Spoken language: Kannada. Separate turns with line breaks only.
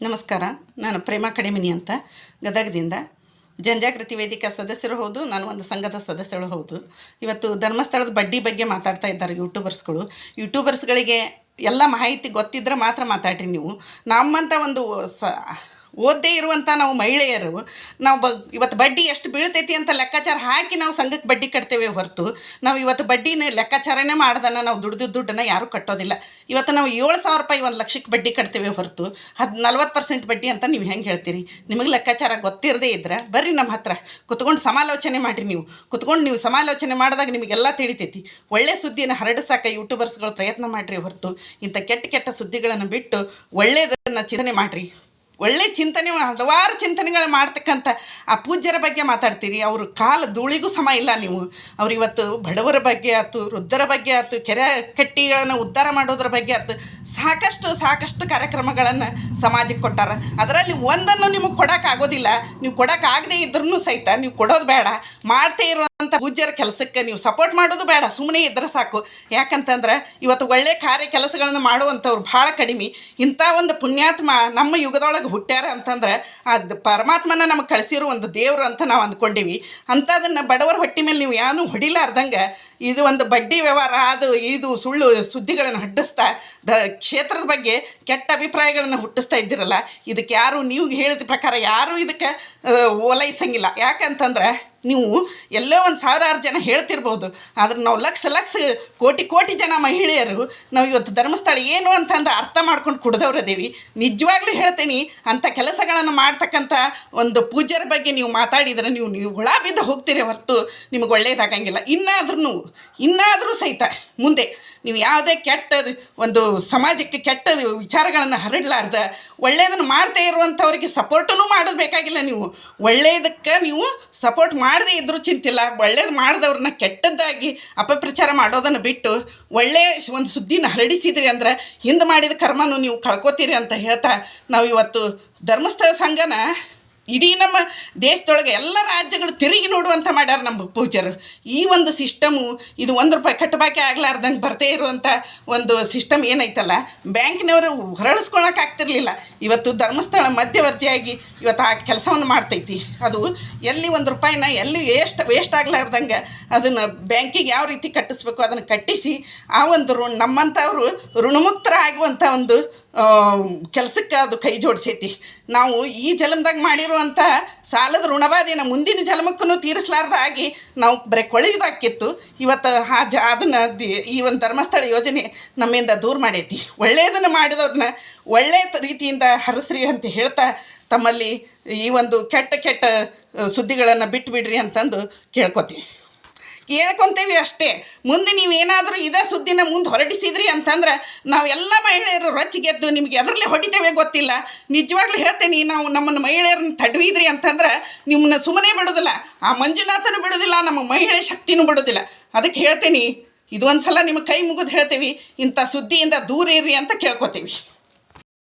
ನಮಸ್ಕಾರ. ನಾನು ಪ್ರೇಮಾ ಕಡಿಮಿನಿ ಅಂತ ಗದಗದಿಂದ ಜನಜಾಗೃತಿ ವೇದಿಕೆ ಸದಸ್ಯರು ಹೌದು, ನಾನು ಒಂದು ಸಂಘದ ಸದಸ್ಯರು ಹೌದು. ಇವತ್ತು ಧರ್ಮಸ್ಥಳದ ಬಡ್ಡಿ ಬಗ್ಗೆ ಮಾತಾಡ್ತಾ ಇದ್ದಾರೆ ಯೂಟ್ಯೂಬರ್ಸ್ಗಳಿಗೆ ಎಲ್ಲ ಮಾಹಿತಿ ಗೊತ್ತಿದ್ದರೆ ಮಾತ್ರ ಮಾತಾಡ್ರಿ. ನೀವು ನಮ್ಮಂಥ ಒಂದು ಓದದೇ ಇರುವಂಥ ನಾವು ಮಹಿಳೆಯರು ಇವತ್ತು ಬಡ್ಡಿ ಎಷ್ಟು ಬೀಳ್ತೈತಿ ಅಂತ ಲೆಕ್ಕಾಚಾರ ಹಾಕಿ ನಾವು ಸಂಘಕ್ಕೆ ಬಡ್ಡಿ ಕಟ್ತೇವೆ ಹೊರತು ನಾವು ಇವತ್ತು ಬಡ್ಡಿನ ಲೆಕ್ಕಾಚಾರನೇ ಮಾಡ್ದನ ನಾವು ದುಡ್ಡನ್ನು ಯಾರೂ ಕಟ್ಟೋದಿಲ್ಲ. ಇವತ್ತು ನಾವು 7,000 ರೂಪಾಯಿ 1 ಲಕ್ಷಕ್ಕೆ ಬಡ್ಡಿ ಕಟ್ತೇವೆ ಹೊರತು 40% ಬಡ್ಡಿ ಅಂತ ನೀವು ಹೆಂಗೆ ಹೇಳ್ತೀರಿ? ನಿಮಗೆ ಲೆಕ್ಕಾಚಾರ ಗೊತ್ತಿರದೇ ಇದ್ರೆ ಬರ್ರಿ ನಮ್ಮ ಹತ್ರ ಕುತ್ಕೊಂಡು ಸಮಾಲೋಚನೆ ಮಾಡಿರಿ. ನೀವು ಸಮಾಲೋಚನೆ ಮಾಡಿದಾಗ ನಿಮಗೆಲ್ಲ ತಿಳಿತೈತಿ. ಒಳ್ಳೆ ಸುದ್ದಿಯನ್ನು ಹರಡಿಸಾಕ ಯೂಟ್ಯೂಬರ್ಸ್ಗಳು ಪ್ರಯತ್ನ ಮಾಡಿರಿ ಹೊರತು ಇಂಥ ಕೆಟ್ಟ ಸುದ್ದಿಗಳನ್ನು ಬಿಟ್ಟು ಒಳ್ಳೆಯದನ್ನು ಚಿಂತನೆ ಮಾಡಿರಿ. ಒಳ್ಳೆ ಚಿಂತನೆ, ಹಲವಾರು ಚಿಂತನೆಗಳು ಮಾಡ್ತಕ್ಕಂಥ ಆ ಪೂಜ್ಯರ ಬಗ್ಗೆ ಮಾತಾಡ್ತೀರಿ. ಅವರು ಕಾಲ ಧೂಳಿಗೂ ಸಮ ಇಲ್ಲ. ಅವ್ರು ಇವತ್ತು ಬಡವರ ಬಗ್ಗೆ ಆಯ್ತು, ವೃದ್ಧರ ಬಗ್ಗೆ ಆಯ್ತು, ಕೆರೆ ಕಟ್ಟಿಗಳನ್ನು ಉದ್ಧಾರ ಮಾಡೋದ್ರ ಬಗ್ಗೆ ಆಯ್ತು, ಸಾಕಷ್ಟು ಕಾರ್ಯಕ್ರಮಗಳನ್ನು ಸಮಾಜಕ್ಕೆ ಕೊಟ್ಟಾರ. ಅದರಲ್ಲಿ ಒಂದನ್ನು ನಿಮಗೆ ಕೊಡೋಕ್ಕಾಗೋದಿಲ್ಲ. ನೀವು ಕೊಡೋಕ್ಕಾಗದೇ ಇದ್ರೂ ಸಹಿತ ನೀವು ಕೊಡೋದು ಬೇಡ. ಮಾಡ್ತೇ ಇರುವಂಥ ಪೂಜ್ಯರ ಕೆಲಸಕ್ಕೆ ನೀವು ಸಪೋರ್ಟ್ ಮಾಡೋದು ಬೇಡ, ಸುಮ್ಮನೆ ಇದ್ದರೆ ಸಾಕು. ಯಾಕಂತಂದ್ರೆ ಇವತ್ತು ಒಳ್ಳೆ ಕಾರ್ಯ ಕೆಲಸಗಳನ್ನು ಮಾಡುವಂಥವ್ರು ಭಾಳ ಕಡಿಮೆ. ಇಂಥ ಒಂದು ಪುಣ್ಯಾತ್ಮ ನಮ್ಮ ಯುಗದೊಳಗೆ ಹುಟ್ಟ್ಯಾರ ಅಂತಂದ್ರೆ ಅದು ಪರಮಾತ್ಮನ ನಮಗೆ ಕಳಿಸಿರೋ ಒಂದು ದೇವರು ಅಂತ ನಾವು ಅಂದ್ಕೊಂಡೀವಿ. ಅಂಥದನ್ನು ಬಡವರ ಹೊಟ್ಟೆ ಮೇಲೆ ನೀವು ಏನೂ ಹೊಡಿಲಾರ್ದಂಗೆ ಇದು ಒಂದು ಬಡ್ಡಿ ವ್ಯವಹಾರ, ಇದು ಸುಳ್ಳು ಸುದ್ದಿಗಳನ್ನು ಹಡ್ಡಿಸ್ತಾ ಕ್ಷೇತ್ರದ ಬಗ್ಗೆ ಕೆಟ್ಟ ಅಭಿಪ್ರಾಯಗಳನ್ನು ಹುಟ್ಟಿಸ್ತಾ ಇದ್ದೀರಲ್ಲ, ಇದಕ್ಕೆ ಯಾರು ನೀವು ಹೇಳಿದ ಪ್ರಕಾರ ಯಾರೂ ಇದಕ್ಕೆ ಓಲೈಸಂಗಿಲ್ಲ. ಯಾಕಂತಂದ್ರೆ ನೀವು ಎಲ್ಲೋ ಒಂದು 1,000 ಜನ ಹೇಳ್ತಿರ್ಬೋದು, ಆದರೆ ನಾವು ಲಕ್ಷ ಕೋಟಿ ಜನ ಮಹಿಳೆಯರು ನಾವು ಇವತ್ತು ಧರ್ಮಸ್ಥಳ ಏನು ಅಂತಂದು ಅರ್ಥ ಮಾಡ್ಕೊಂಡು ಕುಡ್ದವ್ರದೇವಿ. ನಿಜವಾಗ್ಲೂ ಹೇಳ್ತೀನಿ, ಅಂಥ ಕೆಲಸಗಳನ್ನು ಮಾಡ್ತಕ್ಕಂಥ ಒಂದು ಪೂಜ್ಯರ ಬಗ್ಗೆ ನೀವು ಮಾತಾಡಿದರೆ ನೀವು ಹುಳ ಬಿದ್ದು ಹೋಗ್ತೀರಿ ಹೊರತು ನಿಮಗೆ ಒಳ್ಳೇದಾಗಂಗಿಲ್ಲ. ಇನ್ನಾದರೂ ಸಹಿತ ಮುಂದೆ ನೀವು ಯಾವುದೇ ಕೆಟ್ಟದು ಒಂದು ಸಮಾಜಕ್ಕೆ ಕೆಟ್ಟ ವಿಚಾರಗಳನ್ನು ಹರಡಲಾರ್ದ ಒಳ್ಳೆಯದನ್ನು ಮಾಡ್ತಾ ಇರುವಂಥವ್ರಿಗೆ ಸಪೋರ್ಟೂ ಮಾಡೋದು ಬೇಕಾಗಿಲ್ಲ. ನೀವು ಒಳ್ಳೆಯದಕ್ಕೆ ನೀವು ಸಪೋರ್ಟ್ ಮಾಡದೇ ಇದ್ದರೂ ಚಿಂತಿಲ್ಲ. ಒಳ್ಳೇದು ಮಾಡಿದವ್ರನ್ನ ಕೆಟ್ಟದ್ದಾಗಿ ಅಪಪ್ರಚಾರ ಮಾಡೋದನ್ನು ಬಿಟ್ಟು ಒಳ್ಳೆಯ ಒಂದು ಸುದ್ದಿನ ಹರಡಿಸಿದ್ರಿ ಅಂದ್ರೆ ಹಿಂದೆ ಮಾಡಿದ ಕರ್ಮನೂ ನೀವು ಕಳ್ಕೊತೀರಿ ಅಂತ ಹೇಳ್ತಾ ನಾವು ಇವತ್ತು ಧರ್ಮಸ್ಥಳ ಸಂಘನ ಇಡೀ ನಮ್ಮ ದೇಶದೊಳಗೆ ಎಲ್ಲ ರಾಜ್ಯಗಳು ತಿರುಗಿ ನೋಡುವಂಥ ಮಾಡ್ಯಾರ ನಮ್ಮ ಪೂಜ್ಯರು. ಈ ಒಂದು ಸಿಸ್ಟಮು ಇದು 1 ರೂಪಾಯಿ ಕಟ್ಟಬಾಕಿ ಆಗ್ಲಾರ್ದಂಗೆ ಬರ್ತೇ ಇರುವಂಥ ಒಂದು ಸಿಸ್ಟಮ್ ಏನೈತಲ್ಲ, ಬ್ಯಾಂಕಿನವರು ಹೊರಳಿಸ್ಕೊಳಕ್ಕಾಗ್ತಿರ್ಲಿಲ್ಲ. ಇವತ್ತು ಧರ್ಮಸ್ಥಳ ಮಧ್ಯವರ್ತಿಯಾಗಿ ಇವತ್ತು ಆ ಕೆಲಸವನ್ನು ಮಾಡ್ತೈತಿ. ಅದು ಎಲ್ಲಿ 1 ರೂಪಾಯಿನ ಎಲ್ಲಿ ವೇಸ್ಟ್ ಆಗ್ಲಾರ್ದಂಗೆ ಅದನ್ನು ಬ್ಯಾಂಕಿಗೆ ಯಾವ ರೀತಿ ಕಟ್ಟಿಸ್ಬೇಕು ಅದನ್ನು ಕಟ್ಟಿಸಿ ಆ ಒಂದು ನಮ್ಮಂಥವರು ಋಣಮುಕ್ತರ ಆಗುವಂಥ ಒಂದು ಕೆಲಸಕ್ಕೆ ಅದು ಕೈ ಜೋಡಿಸೈತಿ. ನಾವು ಈ ಜನ್ಮದಾಗ ಮಾಡಿರುವಂಥ ಸಾಲದ ಋಣಬಾಧೆನ ಮುಂದಿನ ಜನ್ಮಕ್ಕೂ ತೀರಿಸಲಾರ್ದಾಗಿ ನಾವು ಬರೀ ಕೊಳೆಯೋದಾಕಿತ್ತು. ಇವತ್ತು ಅದನ್ನು ಈ ಒಂದು ಧರ್ಮಸ್ಥಳ ಯೋಜನೆ ನಮ್ಮಿಂದ ದೂರ ಮಾಡೈತಿ. ಒಳ್ಳೆಯದನ್ನು ಮಾಡಿದವ್ರನ್ನ ಒಳ್ಳೆಯ ರೀತಿಯಿಂದ ಹರಸ್ರಿ ಅಂತ ಹೇಳ್ತಾ ತಮ್ಮಲ್ಲಿ ಈ ಒಂದು ಕೆಟ್ಟ ಸುದ್ದಿಗಳನ್ನು ಬಿಟ್ಟುಬಿಡ್ರಿ ಅಂತಂದು ಕೇಳ್ಕೊತೇವೆ ಅಷ್ಟೇ. ಮುಂದೆ ನೀವೇನಾದರೂ ಇದೇ ಸುದ್ದಿನ ಮುಂದೆ ಹೊರಡಿಸಿದ್ರಿ ಅಂತಂದ್ರೆ ನಾವೆಲ್ಲ ಮಹಿಳೆಯರು ರೊಚ್ಚಿಗೆದ್ದು ನಿಮಗೆ ಎದರಲ್ಲೇ ಹೊಡಿತೇವೆ ಗೊತ್ತಿಲ್ಲ. ನಿಜವಾಗ್ಲೂ ಹೇಳ್ತೇನೆ, ನಾವು ನಮ್ಮನ್ನು ಮಹಿಳೆಯರನ್ನ ತಡವಿದ್ರಿ ಅಂತಂದ್ರೆ ನಿಮ್ಮನ್ನ ಸುಮ್ಮನೆ ಬಿಡೋದಿಲ್ಲ, ಆ ಮಂಜುನಾಥನೂ ಬಿಡೋದಿಲ್ಲ, ನಮ್ಮ ಮಹಿಳೆ ಶಕ್ತಿನೂ ಬಿಡೋದಿಲ್ಲ. ಅದಕ್ಕೆ ಹೇಳ್ತೀನಿ, ಇದೊಂದು ಸಲ ನಿಮಗೆ ಕೈ ಮುಗಿದು ಹೇಳ್ತೇವೆ, ಇಂಥ ಸುದ್ದಿಯಿಂದ ದೂರ ಇರ್ರಿ ಅಂತ ಕೇಳ್ಕೊತೀವಿ.